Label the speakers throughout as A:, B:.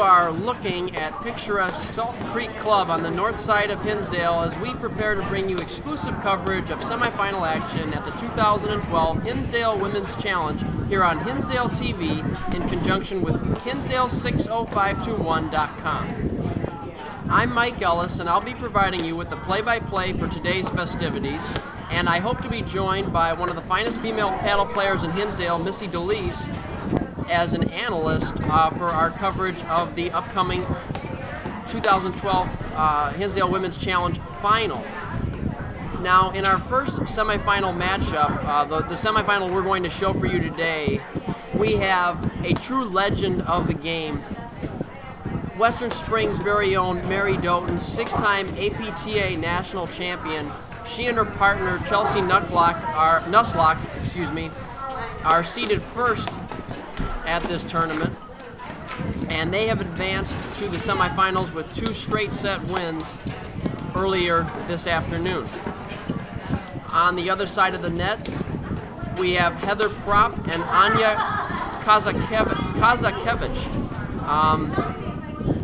A: are looking at picturesque Salt Creek Club on the north side of Hinsdale as we prepare to bring you exclusive coverage of semifinal action at the 2012 Hinsdale Women's Challenge here on HinsdaleTV in conjunction with Hinsdale60521.com. I'm Mike Ellis, and I'll be providing you with the play-by-play for today's festivities, and I hope to be joined by one of the finest female paddle players in Hinsdale, Missy DeLise, as an analyst for our coverage of the upcoming 2012 Hinsdale Women's Challenge Final. Now, in our first semifinal matchup, the semifinal we're going to show for you today, we have a true legend of the game, Western Springs' very own Mary Doten, six-time APTA national champion. She and her partner Chelsea Nusslock are seated first at this tournament, and they have advanced to the semifinals with two straight set wins earlier this afternoon. On the other side of the net, we have Heather Propp and Anya Kazakiewich.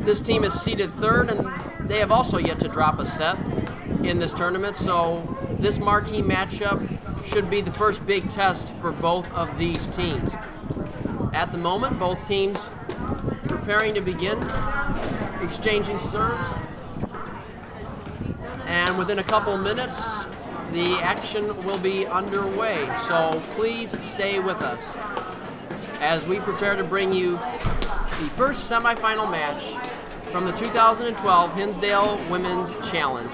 A: This team is seated third, and they have also yet to drop a set in this tournament, so this marquee matchup should be the first big test for both of these teams. At the moment, both teams preparing to begin exchanging serves, and within a couple minutes the action will be underway, so please stay with us as we prepare to bring you the first semifinal match from the 2012 Hinsdale Women's Challenge.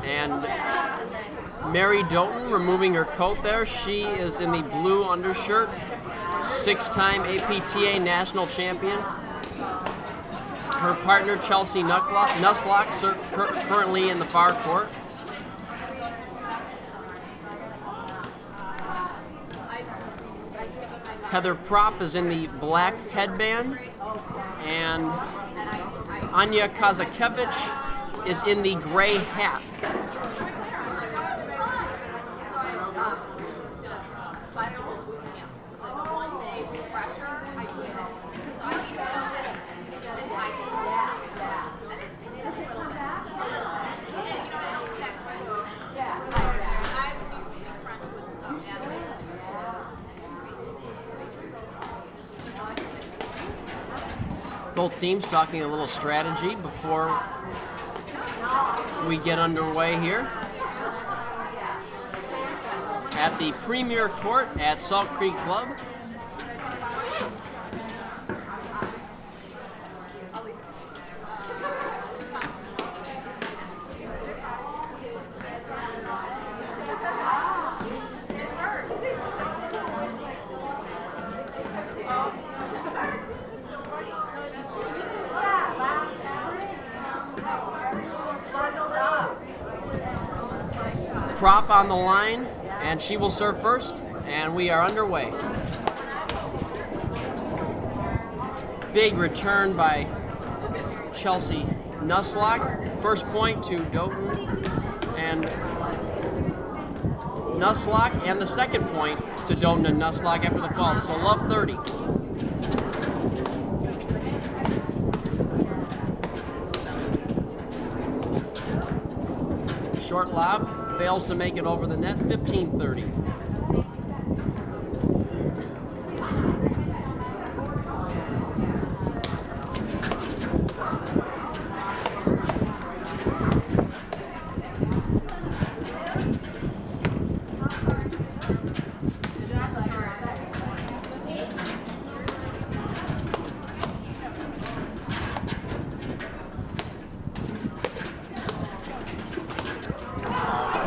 A: And Mary Doten removing her coat there. She is in the blue undershirt, six-time APTA national champion. Her partner Chelsea Nusslock currently in the far court. Heather Propp is in the black headband, and Anya Kazakiewich is in the gray hat. Both teams talking a little strategy before we get underway here at the Premier Court at Salt Creek Club. Propp on the line, and she will serve first, and we are underway. Big return by Chelsea Nusslock. First point to Doten and Nusslock, and the second point to Doten and Nusslock after the fault. So love 30. Short lob, fails to make it over the net, 15-30.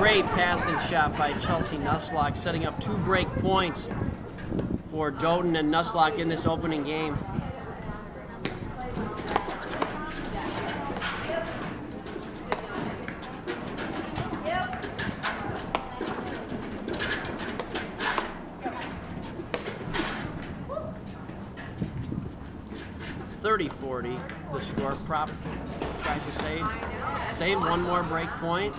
A: Great passing shot by Chelsea Nusslock, setting up 2 break points for Doten and Nusslock in this opening game. .30-40, the score. Prop tries to save one more break point.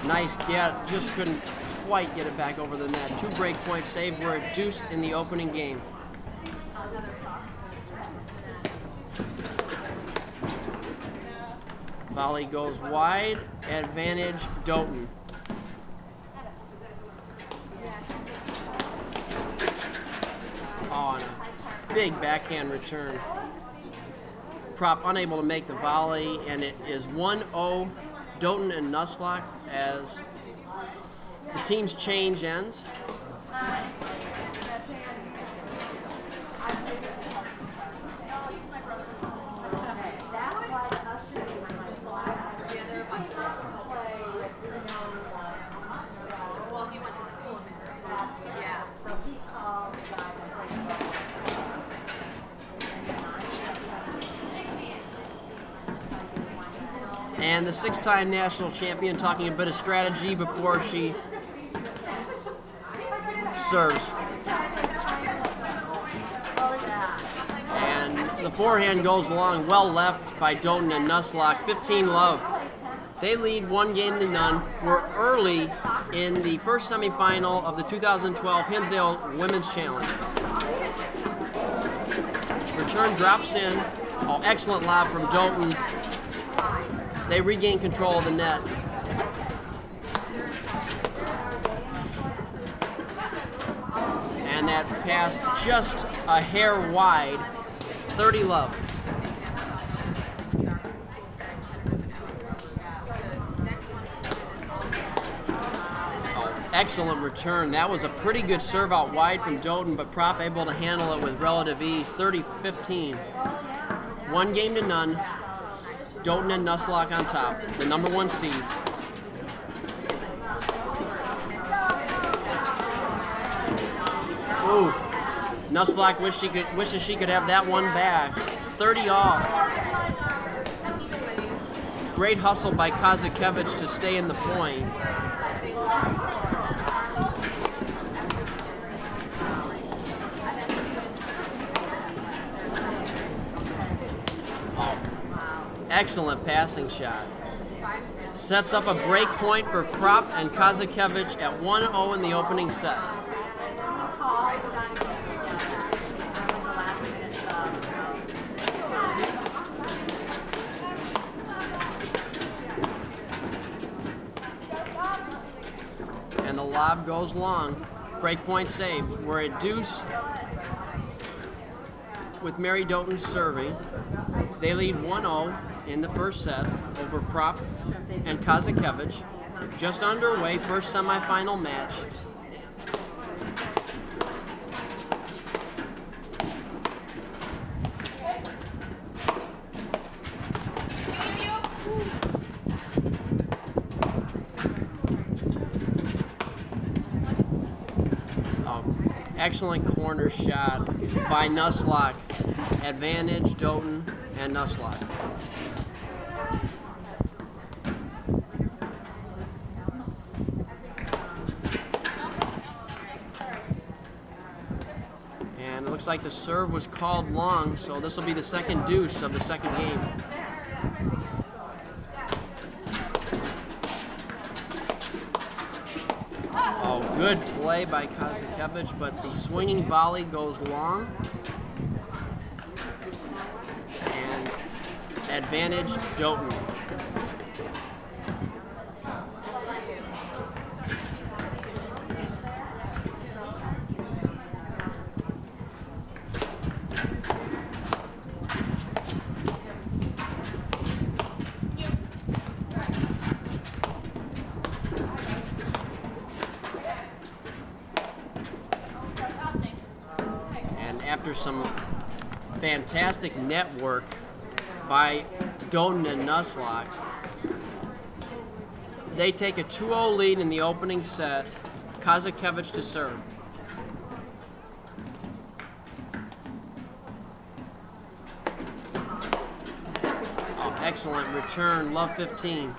A: Nice get, just couldn't quite get it back over the net. 2 break points saved were a deuce in the opening game. Volley goes wide, advantage Doten. Oh, and a big backhand return. Prop unable to make the volley, and it is 1-0 Doten and Nusslock as the team's change ends. And the 6-time national champion talking a bit of strategy before she serves. And the forehand goes along, well left by Doten and Nusslock, 15-love. They lead 1-0. We're early in the first semifinal of the 2012 Hinsdale Women's Challenge. Return drops in. Oh, excellent lob from Doten. They regain control of the net. And that pass just a hair wide, 30-love. Oh, excellent return. That was a pretty good serve out wide from Doten, but Prop able to handle it with relative ease, 30-15. 1-0. Doten and Nusslock on top, the #1 seeds. Ooh, Nusslock wishes she could have that one back. 30-all. Great hustle by Kazakiewich to stay in the point. Excellent passing shot. Sets up a break point for Prop and Kazakiewich at 1-0 in the opening set. And the lob goes long. Break point saved. We're at deuce with Mary Doten serving. They lead 1-0 in the first set over Prop and Kazakiewich. Just underway, first semifinal match. Oh, excellent corner shot by Nusslock. Advantage Doten and Nusslock. And it looks like the serve was called long, so this will be the second deuce of the second game. Oh, good play by Kazakiewich, but the swinging volley goes long. Advantage Doten. And after some fantastic network by Doten and Nuzlocke. They take a 2-0 lead in the opening set. Kazakiewich to serve. Oh, excellent return, love 15.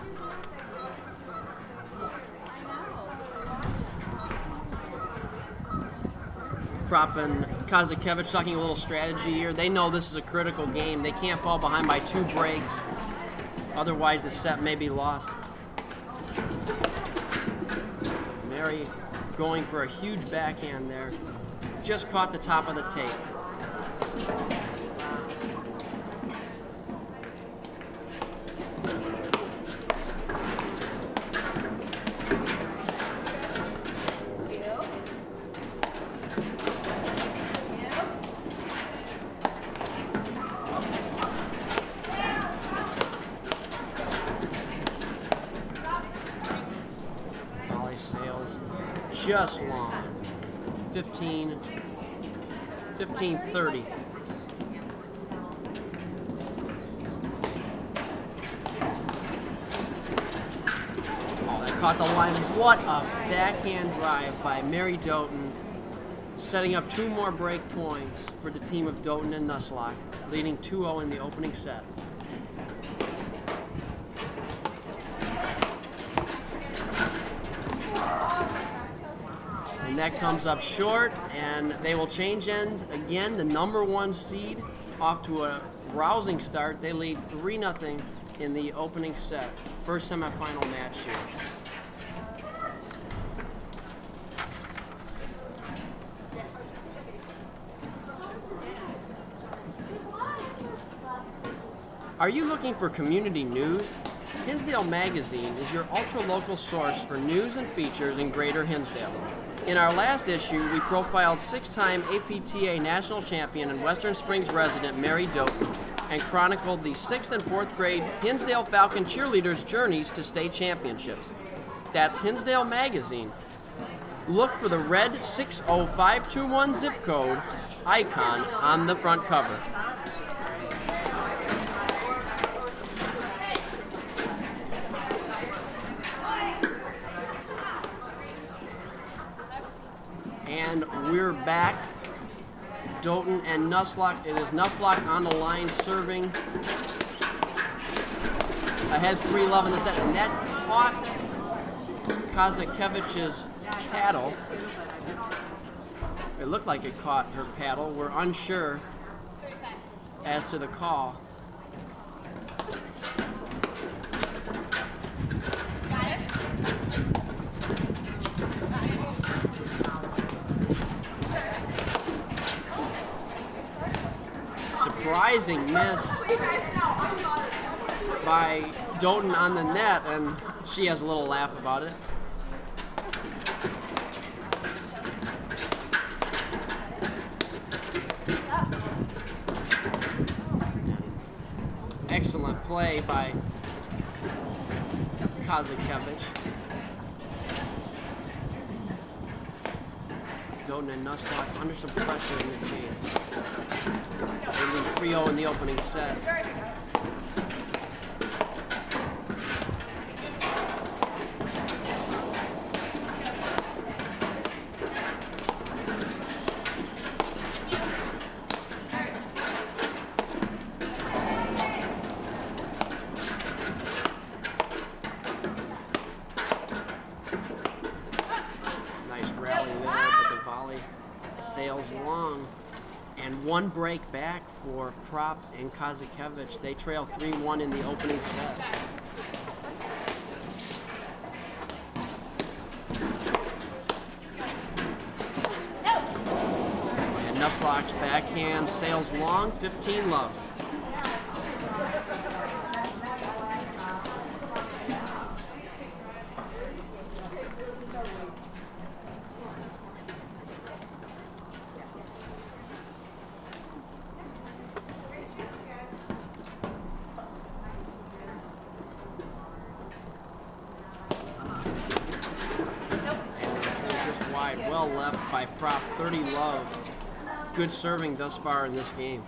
A: Prop and Kazakiewich talking a little strategy here. They know this is a critical game. They can't fall behind by 2 breaks. Otherwise, the set may be lost. Mary going for a huge backhand there. Just caught the top of the tape. Just long. 15-30. Oh, that caught the line. What a backhand drive by Mary Doten, setting up 2 more break points for the team of Doten and Nuzlocke, leading 2-0 in the opening set. And that comes up short, and they will change ends again. The #1 seed off to a rousing start. They lead 3-0 in the opening set. First semifinal match here. Are you looking for community news? Hinsdale Magazine is your ultra-local source for news and features in Greater Hinsdale. In our last issue, we profiled 6-time APTA national champion and Western Springs resident Mary Doten and chronicled the 6th and 4th grade Hinsdale Falcon cheerleaders' journeys to state championships. That's Hinsdale Magazine. Look for the red 60521 zip code icon on the front cover. And we're back. Doten and Nuzlocke. It is Nuzlocke on the line serving. Ahead 3-love in the set. And that caught Kazakiewich's paddle. It looked like it caught her paddle. We're unsure as to the call. Surprising miss by Doten on the net, and she has a little laugh about it. Excellent play by Kazakiewich. Doten and Nuzlocke under some pressure in this game. They lead 3-0 in the opening set. Nice rally there, but the volley sails long. And 1 break back for Prop and Kazakiewich. They trail 3-1 in the opening set. And Nuzlocke's backhand sails long, 15-love. Well left by Prop, 30-love. Good serving thus far in this game.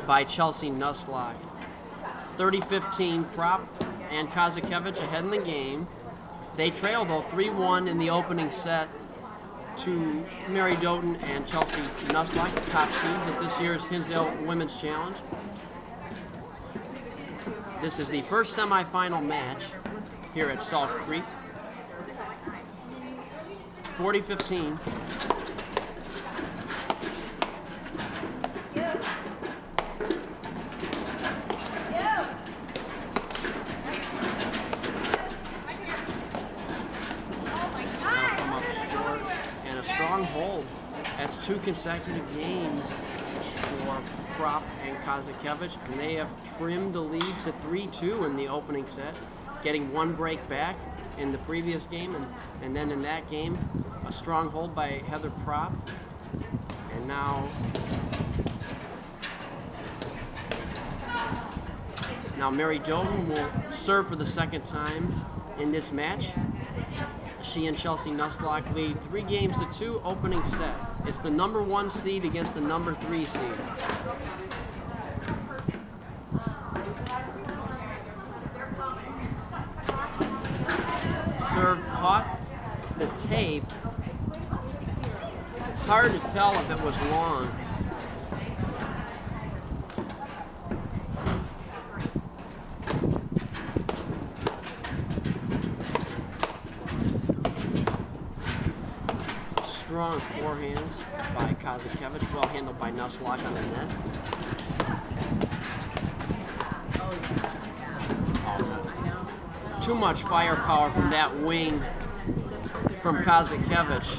A: by Chelsea Nusslock. 30-15, Prop and Kazakiewich ahead in the game. They trail though 3-1 in the opening set to Mary Doten and Chelsea Nusslock, top seeds at this year's Hinsdale Women's Challenge. This is the first semifinal match here at Salt Creek. 40-15. Hold. That's 2 consecutive games for Prop and Kazakiewich, and they have trimmed the lead to 3-2 in the opening set, getting 1 break back in the previous game, and then in that game, a strong hold by Heather Prop. And now Mary Doten will serve for the second time in this match. She and Chelsea Nusslock lead 3-2 opening set. It's the number 1 seed against the number 3 seed. Serve caught the tape. Hard to tell if it was long. Strong forehands by Kazakiewich, well handled by Nusslock on the net. Too much firepower from that wing from Kazakiewich,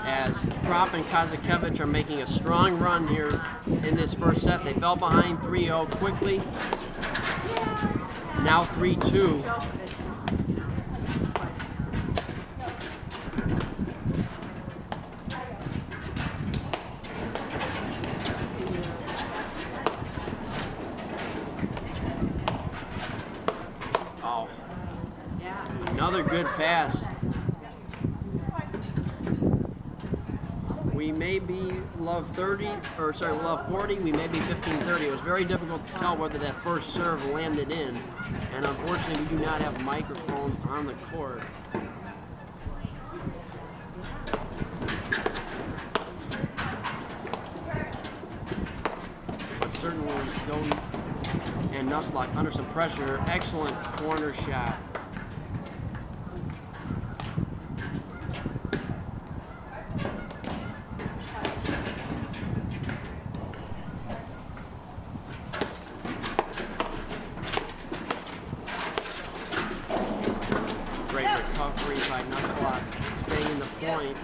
A: as Prop and Kazakiewich are making a strong run here in this first set. They fell behind 3-0 quickly. Now 3-2. Another good pass. We may be love 40, we may be 15-30. It was very difficult to tell whether that first serve landed in, and unfortunately we do not have microphones on the court. But certainly Doten and Nusslock under some pressure. Excellent corner shot. Great recovery by Nusslock, staying in the point.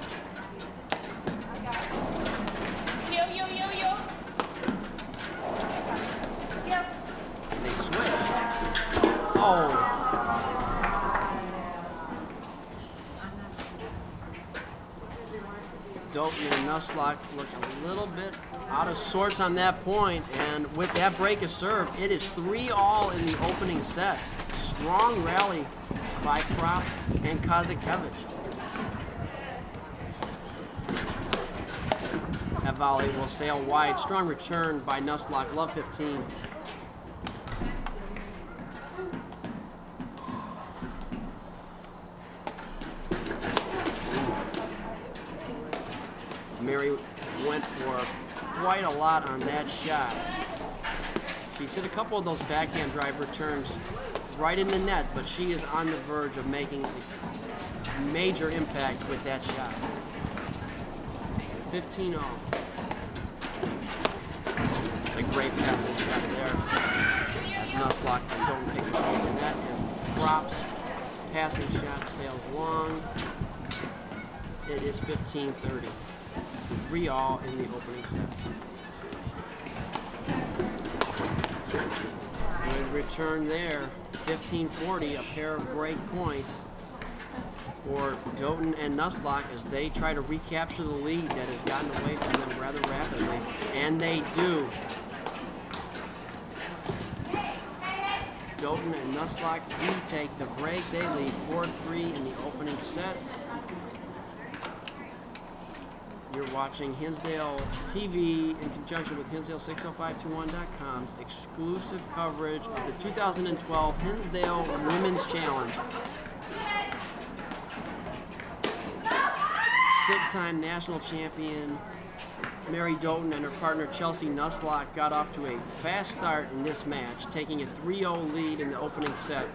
A: And they switch. Oh. Doten and Nusslock look a little bit out of sorts on that point, and with that break of serve, it is 3-all in the opening set. Strong rally by Prop and Kazakiewich. That volley will sail wide. Strong return by Nusslock. Love 15. Mary went for quite a lot on that shot. She's hit a couple of those backhand drive returns right in the net, but she is on the verge of making a major impact with that shot. 15-all. It's a great passing shot there. As Nusslock don't take a shot in the net, and Prop's passing shot sails long. It is 15-30. 3-all in the opening set. Good return there. 15-40, a pair of break points for Doten and Nusslock as they try to recapture the lead that has gotten away from them rather rapidly. And they do. Doten and Nusslock retake the break. They lead 4-3 in the opening set. You're watching Hinsdale TV in conjunction with Hinsdale60521.com's exclusive coverage of the 2012 Hinsdale Women's Challenge. Six-time national champion Mary Doten and her partner Chelsea Nuslock got off to a fast start in this match, taking a 3-0 lead in the opening set.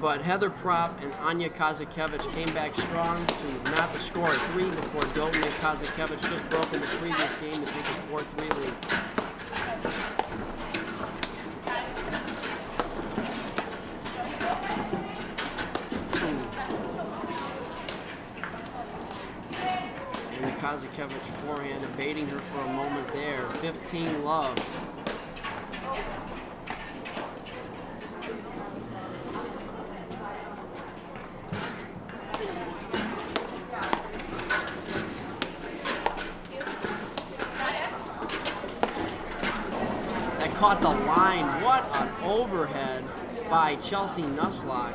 A: But Heather Propp and Anya Kazakiewich came back strong to not to score a 3 before Doten and Kazakiewich just broke in the previous game to take a 4-3 lead. And the Kazakiewich forehand evading her for a moment there. 15-love. Caught the line. What an overhead by Chelsea Nuslock.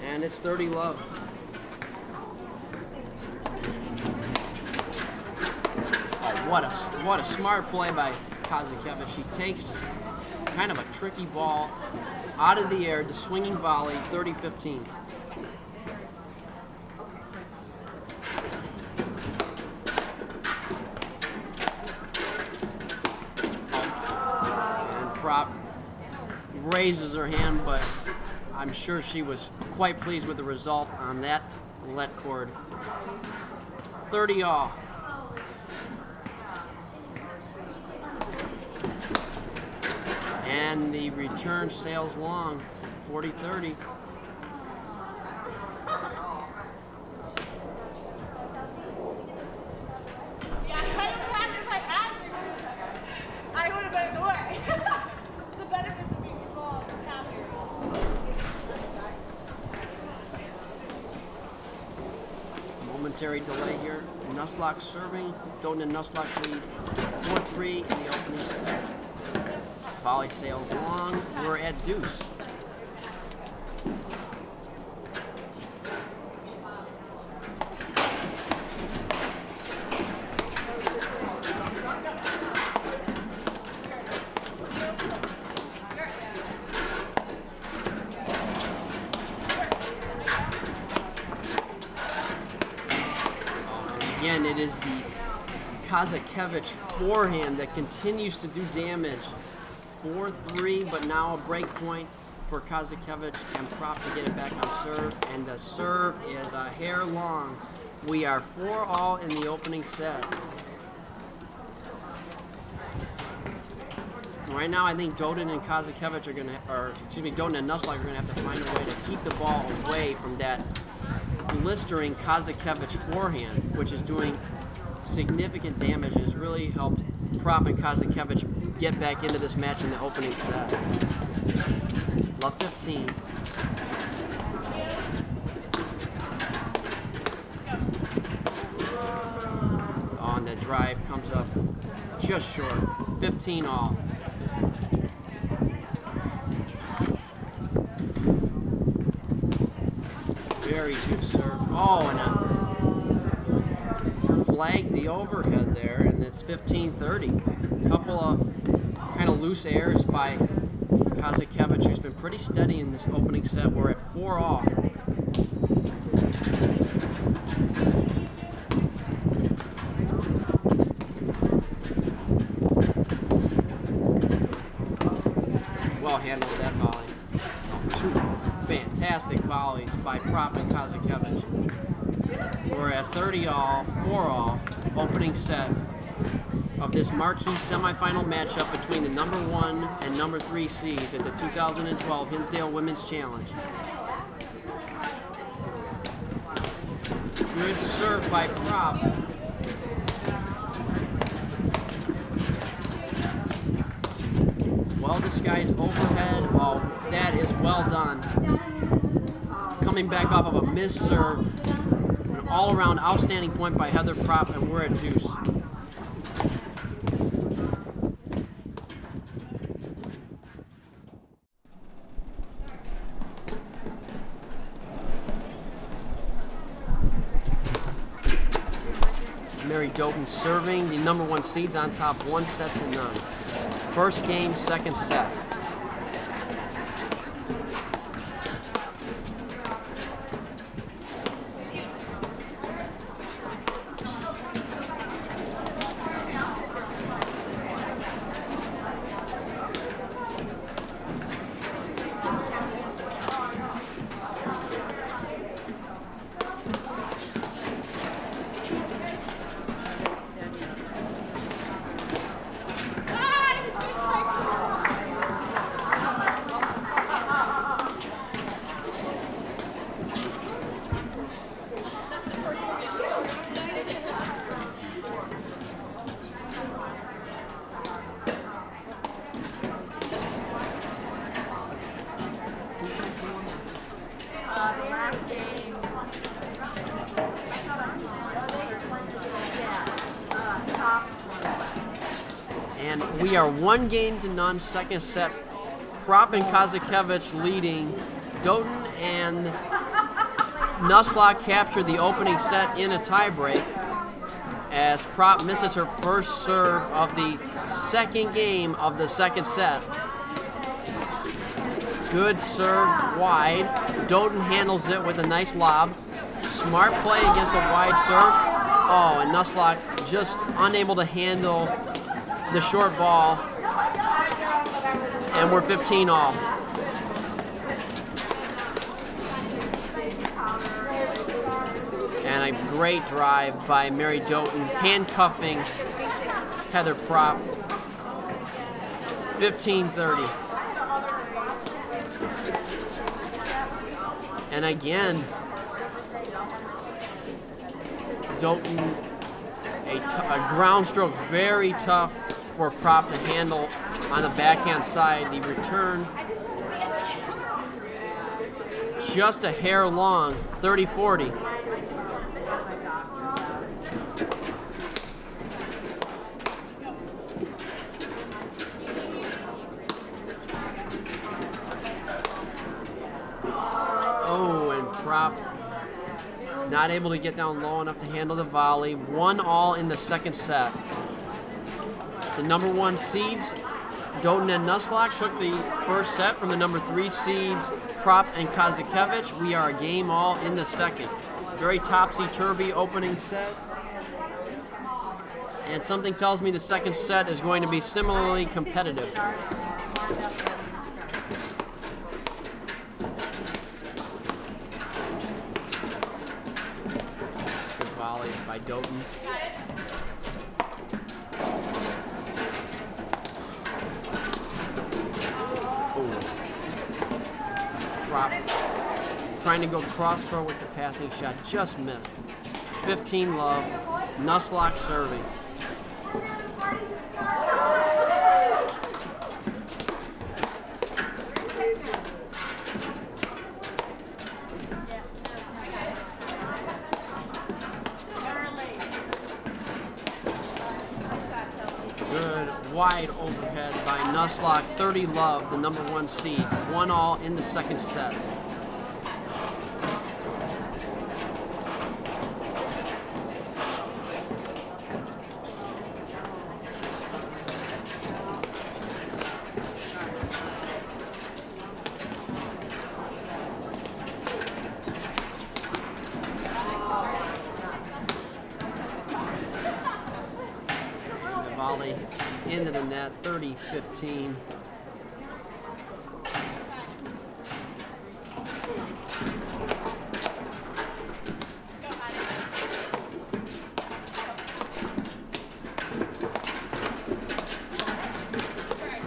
A: And it's 30-love. Oh, what a smart play by Kazakiewich. She takes kind of a tricky ball out of the air, the swinging volley, 30-15. Propp raises her hand, but I'm sure she was quite pleased with the result on that let cord. 30-all. And the return sails long, 40-30. Momentary delay here. Nuslock serving. Doten and Nuslock lead 4-3 in the opening set. Volley sails long. We're at deuce. Again, it is the Kazakiewich forehand that continues to do damage. 4-3, but now a break point for Kazakiewich and Propp to get it back on serve. And the serve is a hair long. We are 4-all in the opening set. Right now, I think Doten and Kazakiewich are going to, or excuse me, Doten and Nuslock are going to have to find a way to keep the ball away from that blistering Kazakiewich forehand, which is doing significant damage and has really helped Propp and Kazakiewich get back into this match in the opening set. Love 15. Oh, and the drive comes up just short. 15-all. Very good serve. Oh, and a flag the overhead there, and it's 15-30. Couple of kind of loose airs by Kazakiewich, who's been pretty steady in this opening set. We're at 4-all. Well handled that volley. Two fantastic volleys by Propp and Kazakiewich. We're at 30-all, 4-all, opening set of this marquee semifinal matchup between the number 1 and number 3 seeds at the 2012 Hinsdale Women's Challenge. Good serve by Propp. Well disguised overhead. Oh, that is well done. Coming back off of a missed serve. An all-around outstanding point by Heather Propp, and we're at deuce. Mary Doten serving. The number 1 seeds on top 1-0. First game, second set. And we are 1-0, second set. Prop and Kazakiewich leading. Doten and Nusslock captured the opening set in a tiebreak as Prop misses her first serve of the second game of the second set. Good serve wide. Doten handles it with a nice lob. Smart play against a wide serve. Oh, and Nusslock just unable to handle the short ball. And we're 15 all. And a great drive by Mary Doten, handcuffing Heather Prop. 15-30. And again, Doten, a ground stroke, very tough for Prop to handle on the backhand side. The return just a hair long, 30-40. Oh, and Prop not able to get down low enough to handle the volley. 1-all in the second set. The number 1 seeds, Doten and Nusslock, took the first set from the number 3 seeds, Prop and Kazakiewich. We are a game all in the second. Very topsy-turvy opening set. And something tells me the second set is going to be similarly competitive. Good volley by Doten. Prop trying to go cross-throw with the passing shot, just missed. 15 love, Nusslock serving. Good wide overhead by Nusslock, 30 love, the number 1 seed. 1-all in the second set. Volley into the net, 30-15.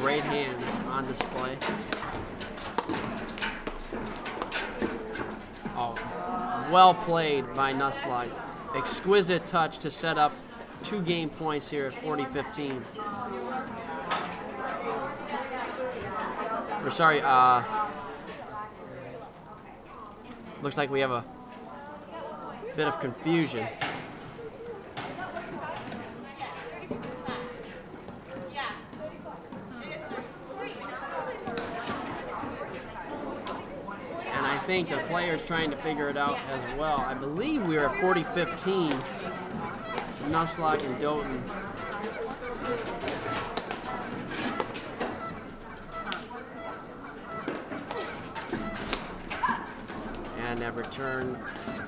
A: Great hands on display. Oh, well played by Nusslock. Exquisite touch to set up 2 game points here at 40-15. Or sorry, looks like we have a bit of confusion. And I think the player's trying to figure it out as well. I believe we are at 40-15. Nusslock and Doten. And that return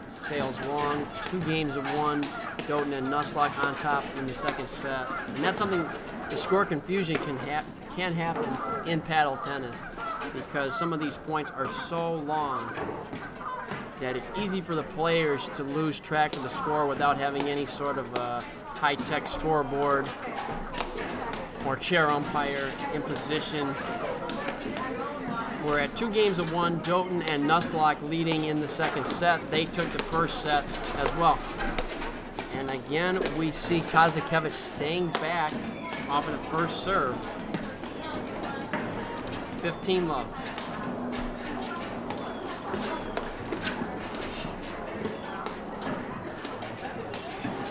A: sails long. 2 games of 1. Doten and Nusslock on top in the second set. And that's something, the score confusion can happen in paddle tennis, because some of these points are so long that it's easy for the players to lose track of the score without having any sort of high-tech scoreboard or chair umpire in position. We're at 2 games of 1. Doten and Nusslock leading in the second set. They took the first set as well. And again, we see Kazakiewich staying back off of the first serve. 15 love.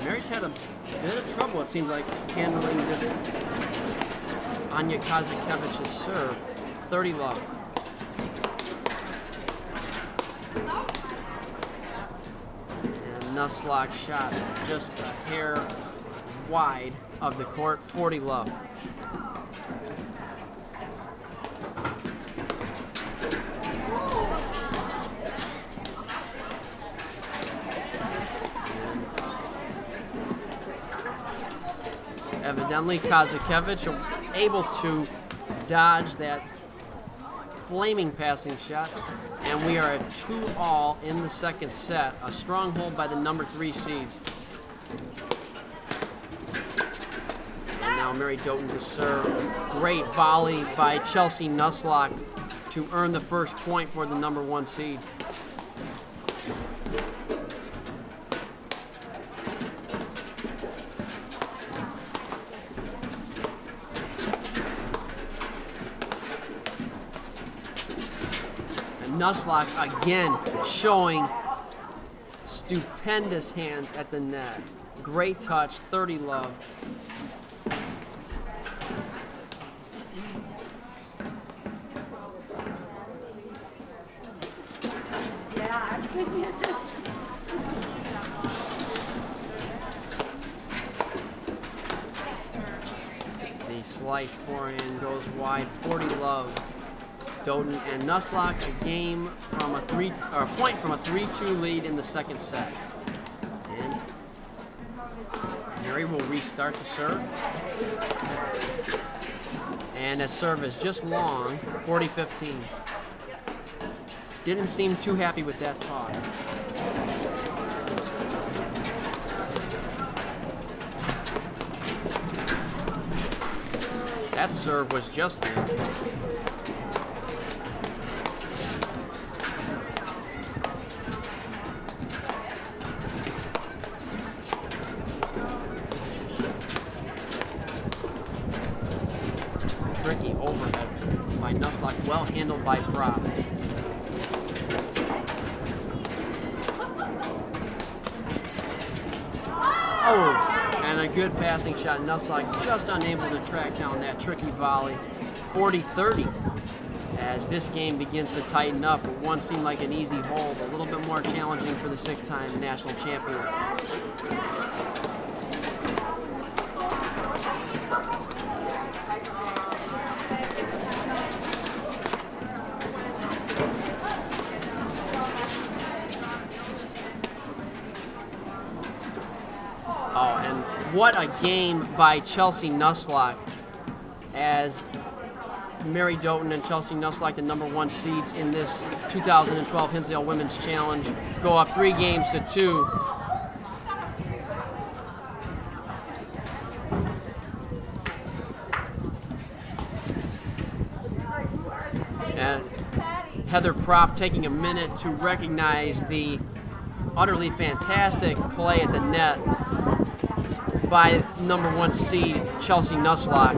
A: Mary's had a bit of trouble, it seems like, handling this Anya Kazakiewich's serve. 30 love. And Nusslock shot just a hair wide of the court. 40 love. Evidently, Kazakiewich able to dodge that flaming passing shot, and we are at 2-all in the second set. A strong hold by the number 3 seeds. And now Mary Doten to serve. Great volley by Chelsea Nusslock to earn the first point for the number 1 seeds. Nusslock again showing stupendous hands at the net. Great touch, 30 love. The slice forehand goes wide, 40 love. Doten and Nusslock a point from a 3-2 lead in the second set. And Mary will restart the serve. And that serve is just long, 40-15. Didn't seem too happy with that toss. That serve was just in. Tricky overhead by Nusslock, well handled by Prop. Oh, and a good passing shot. Nusslock just unable to track down that tricky volley. 40-30 as this game begins to tighten up. But one seemed like an easy hold, a little bit more challenging for the 6-time national champion. Oh, and what a game by Chelsea Nusslock, as Mary Doten and Chelsea Nusslock, the number 1 seeds in this 2012 Hinsdale Women's Challenge, go up 3 games to 2. And Heather Prop taking a minute to recognize the utterly fantastic play at the net by number 1 seed Chelsea Nusslock.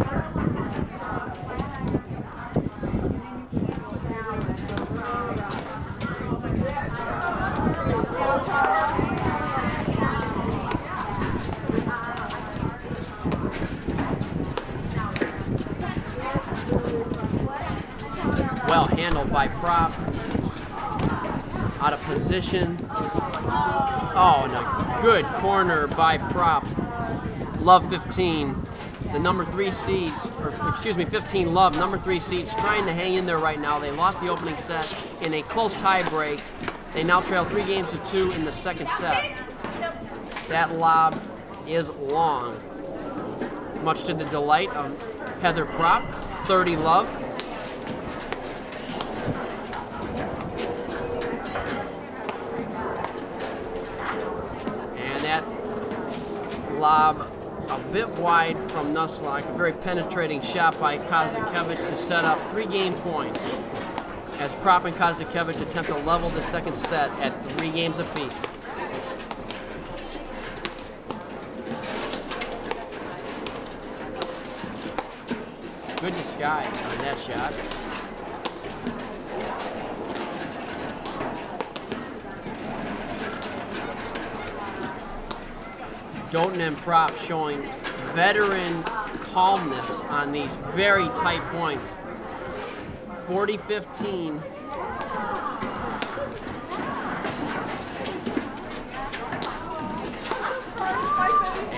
A: Well handled by Prop. Out of position. Oh, and a good corner by Prop. Love 15, the number 3 seeds, or excuse me, 15 Love, number 3 seeds, trying to hang in there right now. They lost the opening set in a close tie break. They now trail 3 games to 2 in the second set. That lob is long, much to the delight of Heather Prop, 30 Love. And that lob a bit wide from Nuslak, a very penetrating shot by Kazakiewich to set up 3 game points as Prop and Kazakiewich attempt to level the second set at 3 games apiece. Good disguise on that shot. Doten and Prop showing veteran calmness on these very tight points. 40-15.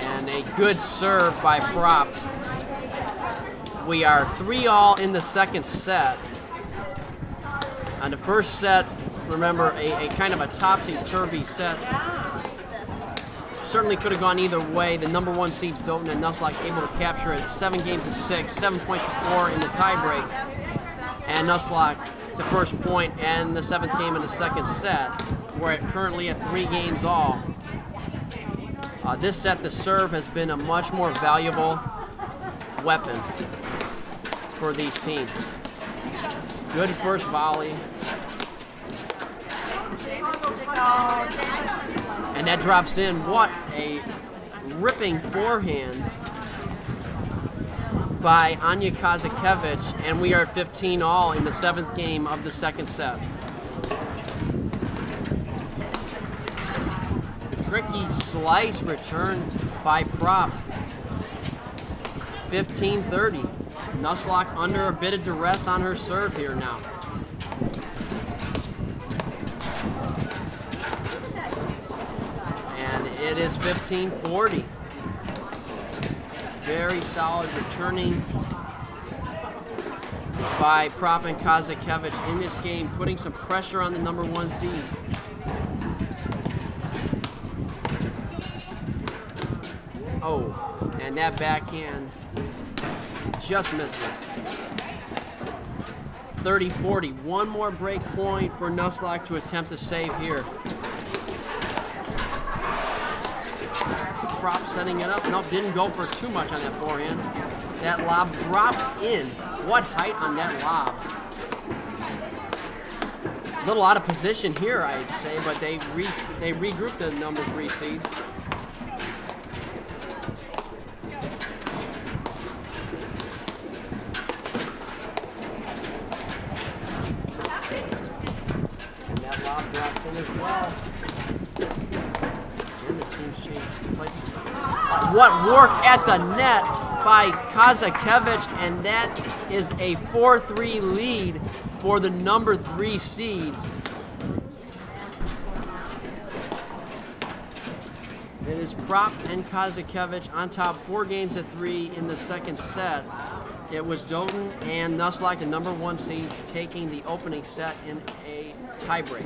A: And a good serve by Prop. We are 3-all in the second set. On the first set, remember, a kind of a topsy-turvy set. Certainly could have gone either way. The number 1 seeds, Doten and Nuslak, able to capture it 7 games to 6, 7 points to 4 in the tiebreak. And Nuslak, the first point and the 7th game in the second set. We're currently at 3 games all. This set, the serve has been a much more valuable weapon for these teams. Good first volley. And that drops in. What a ripping forehand by Anya Kazakiewich, and we are at 15-all in the 7th game of the second set. Tricky slice return by Prop. 15-30. Nuslak under a bit of duress on her serve here now. And it is 15-40. Very solid returning by Prop and Kazakiewich in this game, putting some pressure on the number 1 seeds. Oh, and that backhand just misses. 30-40. One more break point for Nuslak to attempt to save here. Prop setting it up. Nope, didn't go for too much on that forehand. That lob drops in. What height on that lob. A little out of position here, I'd say, but they regrouped the number 3 seeds. And that lob drops in as well. And the team's changed places. What work at the net by Kazakiewich, and that is a 4-3 lead for the number 3 seeds. It is Prop and Kazakiewich on top 4 games to 3 in the second set. It was Doten and Nuslak, the number 1 seeds, taking the opening set in a tiebreak.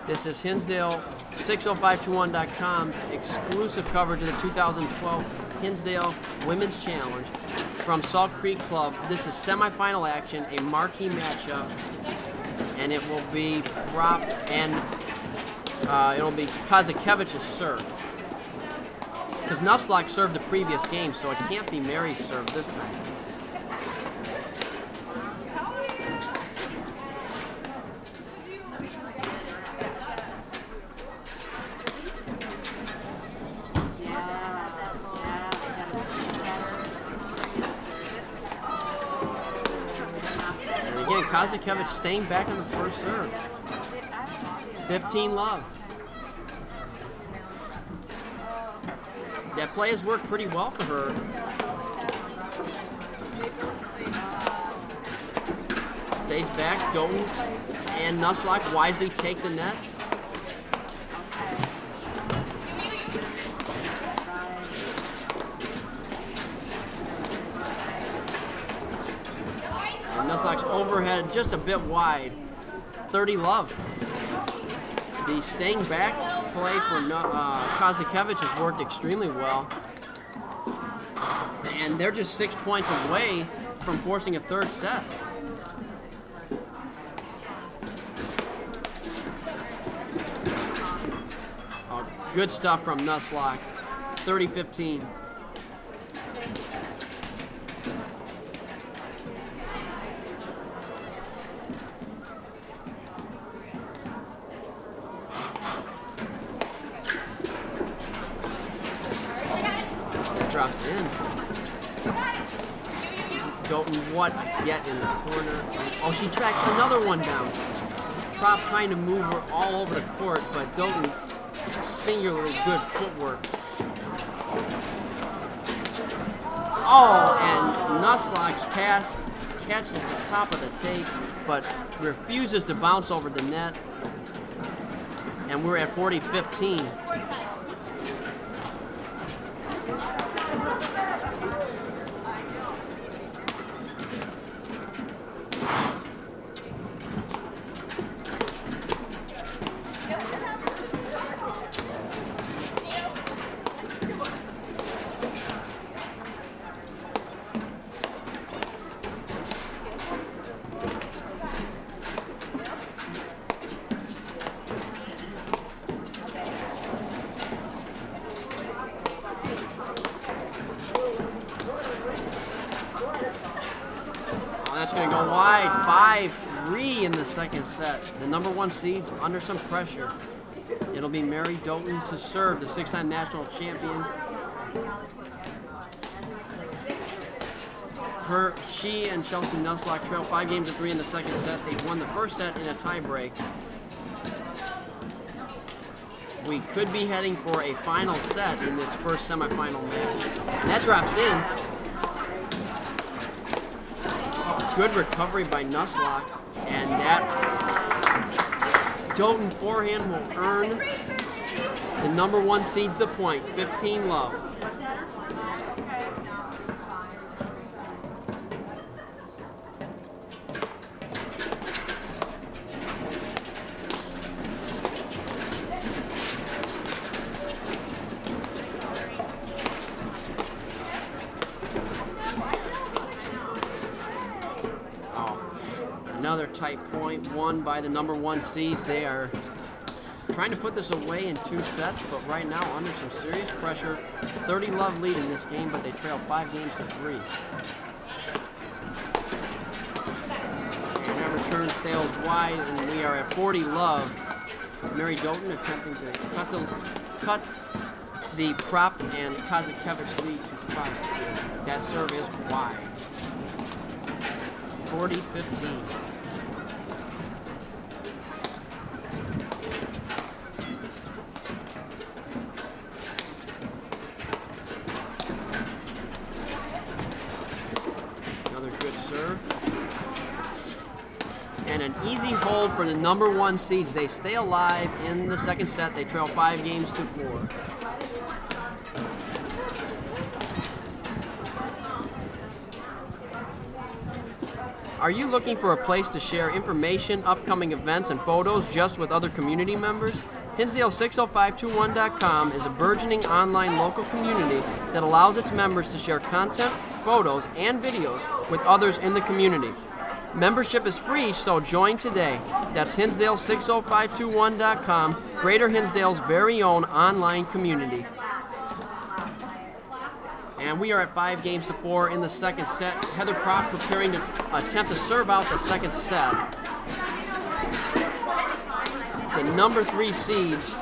A: This is Hinsdale 60521.com's exclusive coverage of the 2012 Hinsdale Women's Challenge from Salt Creek Club. This is semifinal action, a marquee matchup, and it will be Prop and it'll be Kazakiewich's serve. Because Nuslak served the previous game, so it can't be Mary's serve this time. And again, Kazakiewich staying back on the first serve. 15-love. That play has worked pretty well for her. Stays back, Doten and Nuslak wisely take the net. Nuslak's overhead just a bit wide. 30 love. The staying back play for Kazakiewich has worked extremely well. And they're just 6 points away from forcing a third set. Oh, good stuff from Nuslak. 30-15. Drops in. Doten, what yet in the corner? Oh, she tracks another one down. Trop trying to move her all over the court, but Doten, singularly good footwork. Oh, and Nuslak's pass catches the top of the tape, but refuses to bounce over the net. And we're at 40-15. That's going to go wide. 5-3 in the second set. The number 1 seed's under some pressure. It'll be Mary Doten to serve, the 6-time national champion. She and Chelsea Nuslak trail 5-3 in the second set. They won the first set in a tiebreak. We could be heading for a final set in this first semifinal match. And that drops in. Good recovery by Nuslak, and that Doten forehand will earn the number 1 seeds the point. 15 love. Another tight point won by the number 1 seeds. They are trying to put this away in 2 sets, but right now under some serious pressure. 30 love lead in this game, but they trail 5-3. And that return sails wide, and we are at 40 love. Mary Doten attempting to cut the prop and Kazakiewicz lead to 5. That serve is wide. 40-15. Another good serve. And an easy hold for the number 1 seeds. They stay alive in the second set. They trail 5-4. Are you looking for a place to share information, upcoming events, and photos just with other community members? Hinsdale60521.com is a burgeoning online local community that allows its members to share content, photos, and videos with others in the community. Membership is free, so join today. That's Hinsdale60521.com, Greater Hinsdale's very own online community. And we are at 5-4 in the second set. Heather Prop preparing to attempt to serve out the second set. The number 3 seeds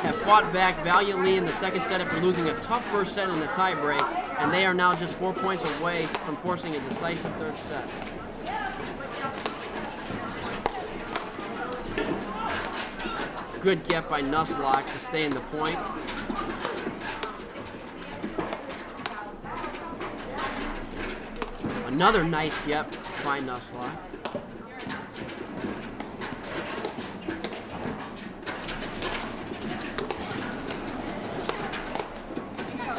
A: have fought back valiantly in the second set after losing a tough first set in the tiebreak, and they are now just 4 points away from forcing a decisive third set. Good get by Nuslak to stay in the point. Another nice get by Nuslak.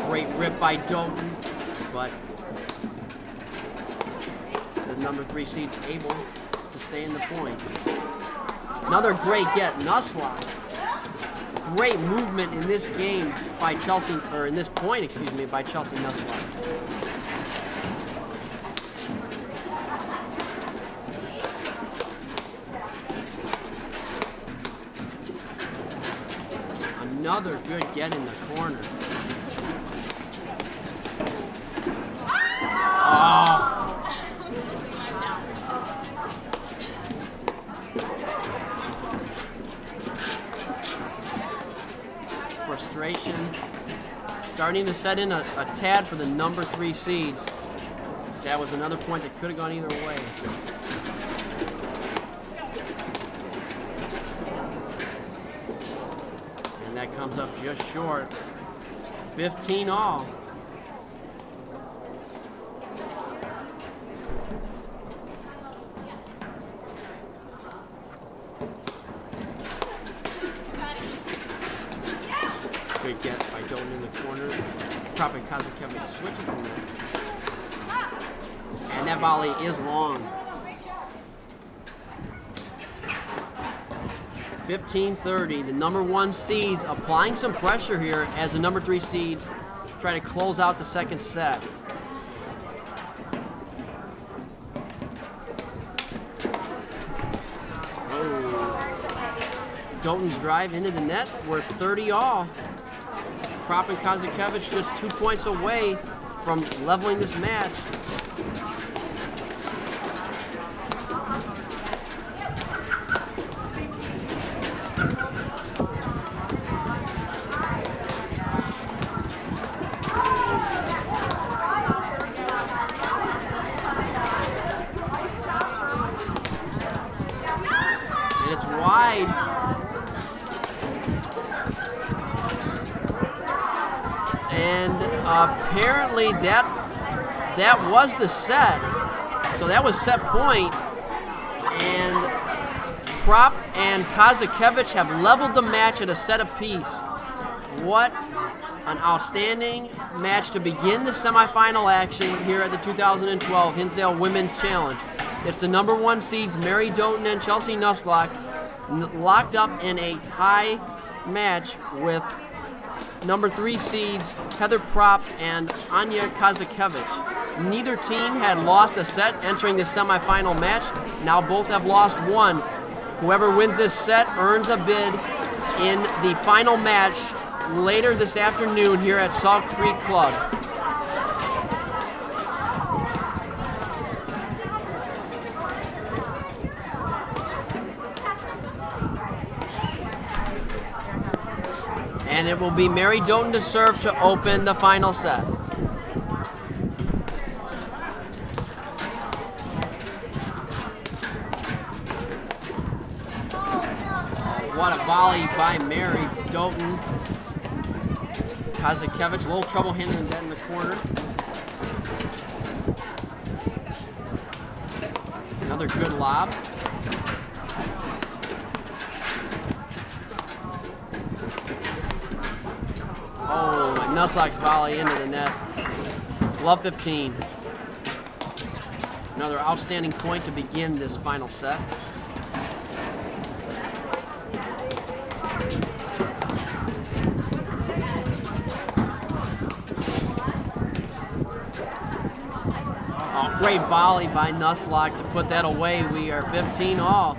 A: Great rip by Doten, but the number 3 seed's able to stay in the point. Another great get, Nusslock. Great movement in this game by Chelsea, or in this point, excuse me, by Chelsea Nusslock. Another good get in the corner. Oh. Frustration starting to set in a tad for the number 3 seeds. That was another point that could have gone either way. And that comes up just short. 15 all. Good get by Doten in the corner. Probably Kazakiewich switches from there. And that volley is long. 15-30. The number 1 seeds applying some pressure here as the number 3 seeds try to close out the second set. Doten's drive into the net. We're 30 all. Prop and Kazakiewich just 2 points away from leveling this match. And it's wide. And apparently that was the set. So that was set point. And Prop and Kazakiewich have leveled the match at a set apiece. What an outstanding match to begin the semifinal action here at the 2012 Hinsdale Women's Challenge. It's the number 1 seeds Mary Doten and Chelsea Nusslock locked up in a tie match with number 3 seeds Heather Prop and Anya Kazakiewich. Neither team had lost a set entering the semifinal match. Now both have lost one. Whoever wins this set earns a bid in the final match later this afternoon here at Salt Creek Club. And it will be Mary Doten to serve to open the final set. What a volley by Mary Doten. Kazakiewich, a little trouble handling that in the corner. Another good lob. Oh, and Nusslock's volley into the net. Love 15. Another outstanding point to begin this final set. Oh, great volley by Nusslock to put that away. We are 15 all.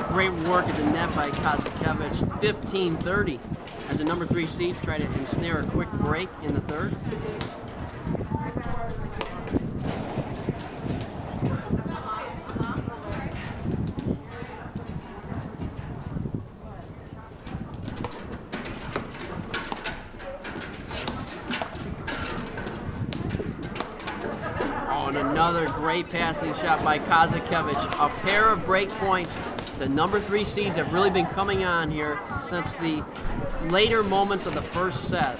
A: Great work at the net by Kazakiewich. 15-30 as the number 3 seeds try to ensnare a quick break in the third. Oh, and Another great passing shot by Kazakiewich. A pair of break points. The number 3 seeds have really been coming on here since the later moments of the first set.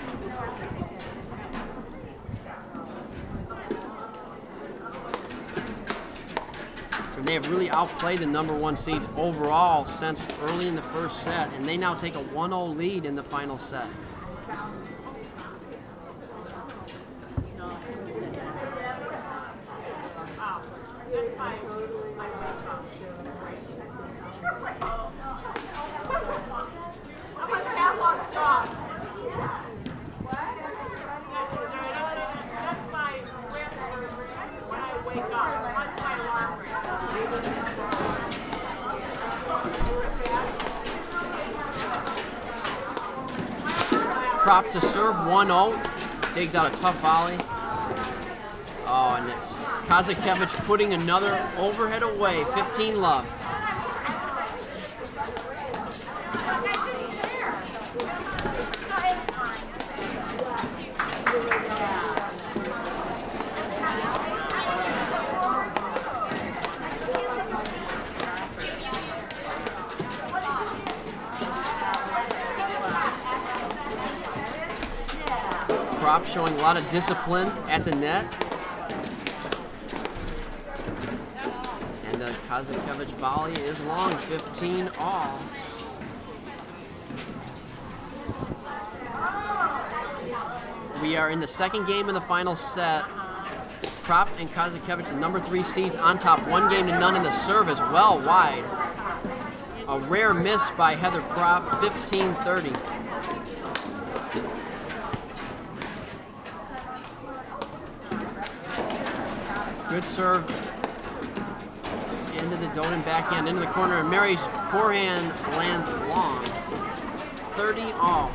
A: And they have really outplayed the number 1 seeds overall since early in the first set, and they now take a 1-0 lead in the final set. Prop to serve 1-0, digs out a tough volley. Oh, and it's Kazakiewich putting another overhead away, 15-love. Prop showing a lot of discipline at the net. And the Kazakiewich volley is long, 15 all. We are in the second game in the final set. Prop and Kazakiewich, the number 3 seeds, on top, 1-0 in the service, well wide. A rare miss by Heather Prop, 15-30. Good serve into the Doten backhand, into the corner, and Mary's forehand lands long. 30 all.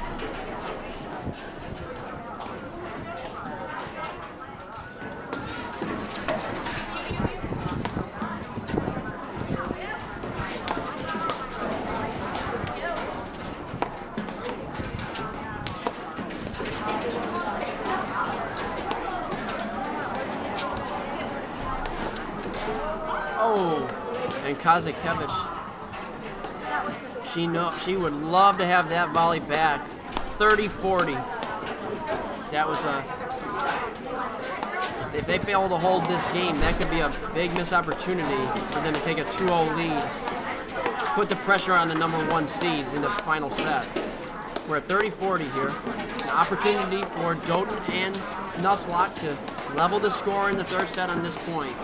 A: Oh, and Kazakiewich, she would love to have that volley back. 30-40. That was if they fail to hold this game, that could be a big missed opportunity for them to take a 2-0 lead. Put the pressure on the number 1 seeds in the final set. We're at 30-40 here. An opportunity for Doten and Nusslock to level the score in the third set on this point.